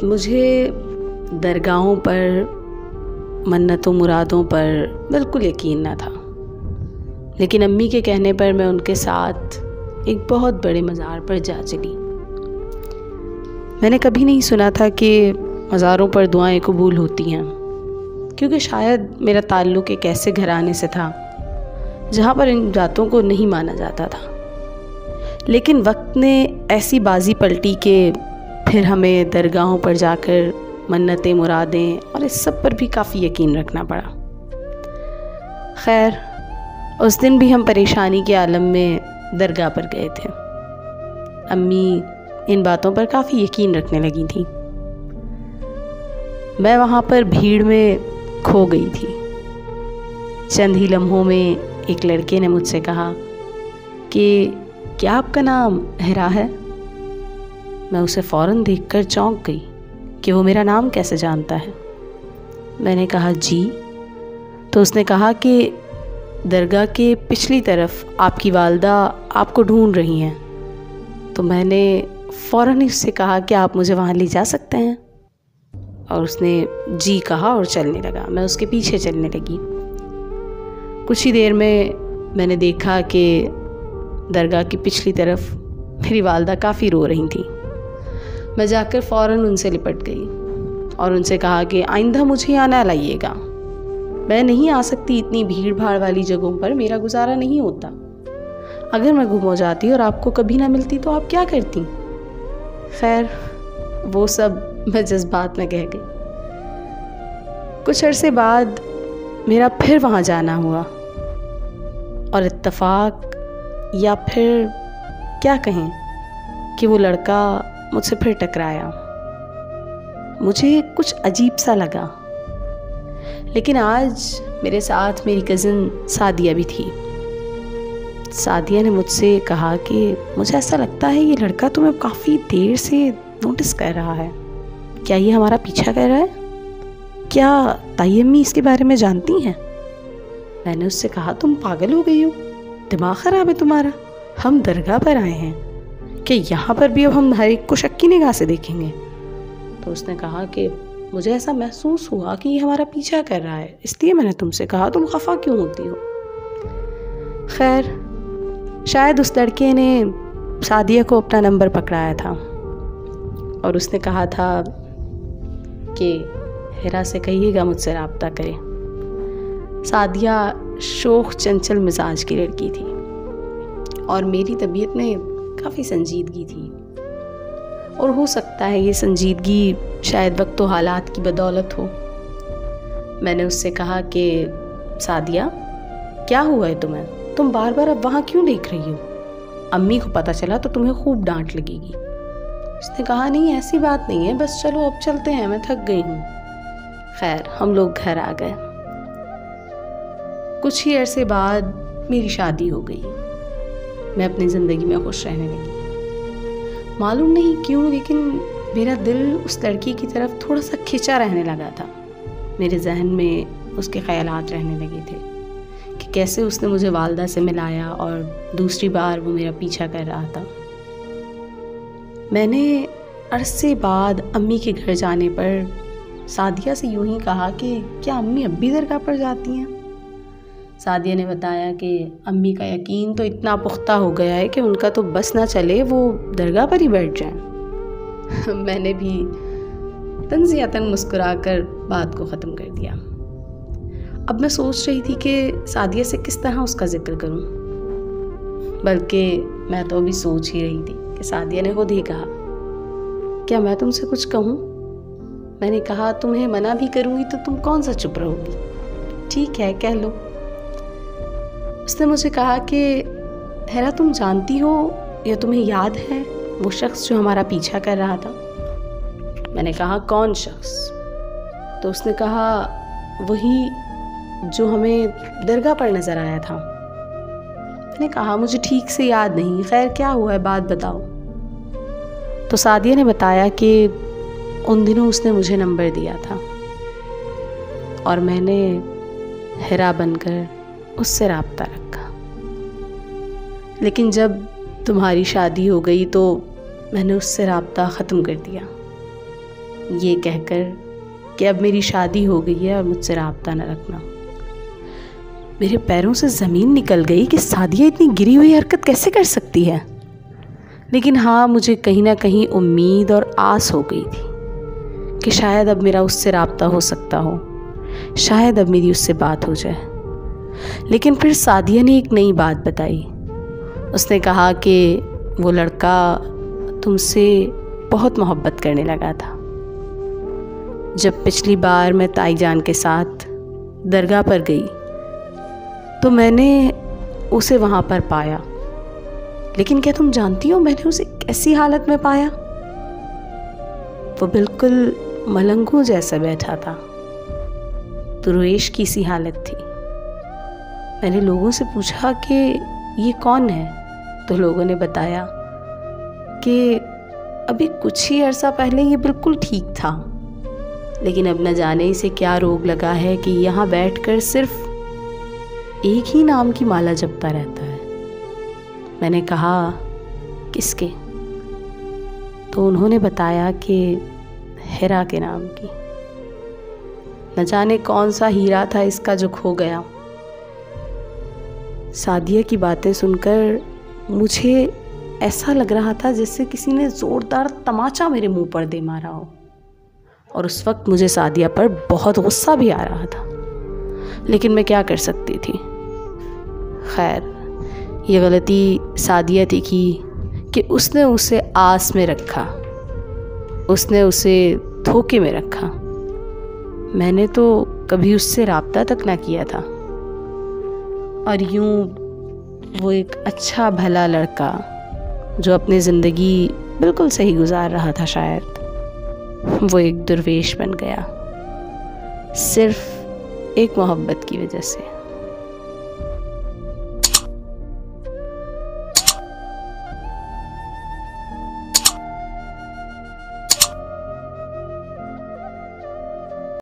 मुझे दरगाहों पर, मन्नतों मुरादों पर बिल्कुल यकीन न था, लेकिन अम्मी के कहने पर मैं उनके साथ एक बहुत बड़े मज़ार पर जा चली। मैंने कभी नहीं सुना था कि मज़ारों पर दुआएं कबूल होती हैं, क्योंकि शायद मेरा ताल्लुक़ एक ऐसे घराने से था जहाँ पर इन बातों को नहीं माना जाता था। लेकिन वक्त ने ऐसी बाजी पलटी कि फिर हमें दरगाहों पर जाकर मन्नतें मुरादें और इस सब पर भी काफ़ी यकीन रखना पड़ा। खैर, उस दिन भी हम परेशानी के आलम में दरगाह पर गए थे। अम्मी इन बातों पर काफ़ी यकीन रखने लगी थी। मैं वहाँ पर भीड़ में खो गई थी। चंद ही लम्हों में एक लड़के ने मुझसे कहा कि क्या आपका नाम हिरा है? मैं उसे फ़ौरन देखकर चौंक गई कि वो मेरा नाम कैसे जानता है। मैंने कहा जी। तो उसने कहा कि दरगाह के पिछली तरफ आपकी वालदा आपको ढूंढ रही हैं। तो मैंने फ़ौरन ही उससे कहा कि आप मुझे वहाँ ले जा सकते हैं, और उसने जी कहा और चलने लगा। मैं उसके पीछे चलने लगी। कुछ ही देर में मैंने देखा कि दरगाह की पिछली तरफ मेरी वालदा काफ़ी रो रही थी। मैं जाकर फ़ौरन उनसे लिपट गई और उनसे कहा कि आइंदा मुझे यहाँ ना लाइएगा, मैं नहीं आ सकती इतनी भीड़ भाड़ वाली जगहों पर, मेरा गुजारा नहीं होता। अगर मैं गुम हो जाती और आपको कभी ना मिलती तो आप क्या करती? खैर, वो सब मैं जज्बात में कह गई। कुछ अरसे बाद मेरा फिर वहाँ जाना हुआ, और इत्तेफाक या फिर क्या कहें कि वो लड़का मुझसे फिर टकराया। मुझे कुछ अजीब सा लगा। लेकिन आज मेरे साथ मेरी कज़िन सादिया भी थी। सादिया ने मुझसे कहा कि मुझे ऐसा लगता है ये लड़का तुम्हें काफ़ी देर से नोटिस कर रहा है। क्या ये हमारा पीछा कर रहा है? क्या ताई अम्मी इसके बारे में जानती हैं? मैंने उससे कहा तुम पागल हो गई हो, दिमाग ख़राब है तुम्हारा। हम दरगाह पर आए हैं कि यहाँ पर भी अब हम हर एक को शक की निगाह से देखेंगे? तो उसने कहा कि मुझे ऐसा महसूस हुआ कि ये हमारा पीछा कर रहा है, इसलिए मैंने तुमसे कहा, तुम खफा क्यों होती हो? खैर, शायद उस लड़के ने सादिया को अपना नंबर पकड़ाया था और उसने कहा था कि हिरा से कहिएगा मुझसे रब्ता करे। सादिया शोख चंचल मिजाज की लड़की थी और मेरी तबीयत में काफ़ी संजीदगी थी, और हो सकता है ये संजीदगी शायद वक्त व हालात की बदौलत हो। मैंने उससे कहा कि सादिया, क्या हुआ है तुम्हें? तुम बार बार अब वहाँ क्यों देख रही हो? अम्मी को पता चला तो तुम्हें खूब डांट लगेगी। उसने कहा नहीं, ऐसी बात नहीं है, बस चलो अब चलते हैं, मैं थक गई हूँ। खैर, हम लोग घर आ गए। कुछ ही अरसे बाद मेरी शादी हो गई। मैं अपनी ज़िंदगी में खुश रहने लगी। मालूम नहीं क्यों, लेकिन मेरा दिल उस लड़की की तरफ थोड़ा सा खिंचा रहने लगा था। मेरे जहन में उसके ख़यालात रहने लगे थे कि कैसे उसने मुझे वालदा से मिलाया और दूसरी बार वो मेरा पीछा कर रहा था। मैंने अरसे बाद अम्मी के घर जाने पर सादिया से यूं ही कहा कि क्या अम्मी अब भी दरगाह पर जाती हैं? सादिया ने बताया कि अम्मी का यकीन तो इतना पुख्ता हो गया है कि उनका तो बस ना चले वो दरगाह पर ही बैठ जाएं। मैंने भी तंज़ियतन मुस्कुराकर बात को ख़त्म कर दिया। अब मैं सोच रही थी कि सादिया से किस तरह उसका जिक्र करूं, बल्कि मैं तो अभी सोच ही रही थी कि सादिया ने खुद ही कहा, क्या मैं तुमसे कुछ कहूं? मैंने कहा, तुम्हें मना भी करूंगी तो तुम कौन सा चुप रहोगी? ठीक है, कह लो। उसने मुझे कहा कि हिरा, तुम जानती हो या तुम्हें याद है वो शख्स जो हमारा पीछा कर रहा था? मैंने कहा, कौन शख्स? तो उसने कहा, वही जो हमें दरगाह पर नज़र आया था। मैंने कहा, मुझे ठीक से याद नहीं, खैर क्या हुआ है, बात बताओ। तो सादिया ने बताया कि उन दिनों उसने मुझे नंबर दिया था और मैंने हिरा बनकर उससे राब्ता रखा। लेकिन जब तुम्हारी शादी हो गई तो मैंने उससे राब्ता ख़त्म कर दिया। ये कहकर कि अब मेरी शादी हो गई है और मुझसे राब्ता न रखना। मेरे पैरों से ज़मीन निकल गई कि सादिया इतनी गिरी हुई हरकत कैसे कर सकती है। लेकिन हाँ, मुझे कहीं ना कहीं उम्मीद और आस हो गई थी कि शायद अब मेरा उससे राब्ता हो सकता हो, शायद अब मेरी उससे बात हो जाए। लेकिन फिर सादिया ने एक नई बात बताई। उसने कहा कि वो लड़का तुमसे बहुत मोहब्बत करने लगा था। जब पिछली बार मैं ताई जान के साथ दरगाह पर गई तो मैंने उसे वहाँ पर पाया। लेकिन क्या तुम जानती हो मैंने उसे कैसी हालत में पाया? वो बिल्कुल मलंगों जैसा बैठा था, दुर्वेश की सी हालत थी। मैंने लोगों से पूछा कि ये कौन है, तो लोगों ने बताया कि अभी कुछ ही अरसा पहले ये बिल्कुल ठीक था, लेकिन अब न जाने इसे क्या रोग लगा है कि यहाँ बैठकर सिर्फ एक ही नाम की माला जपता रहता है। मैंने कहा किसके? तो उन्होंने बताया कि हिरा के नाम की। न जाने कौन सा हीरा था इसका जो खो गया। सादिया की बातें सुनकर मुझे ऐसा लग रहा था जैसे किसी ने ज़ोरदार तमाचा मेरे मुंह पर दे मारा हो। और उस वक्त मुझे सादिया पर बहुत गुस्सा भी आ रहा था, लेकिन मैं क्या कर सकती थी। खैर, ये गलती सादिया थी कि उसने उसे आस में रखा, उसने उसे धोखे में रखा। मैंने तो कभी उससे राब्ता तक ना किया था। और यूं वो एक अच्छा भला लड़का जो अपनी ज़िंदगी बिल्कुल सही गुजार रहा था, शायद वो एक दुर्वेश बन गया, सिर्फ एक मोहब्बत की वजह से।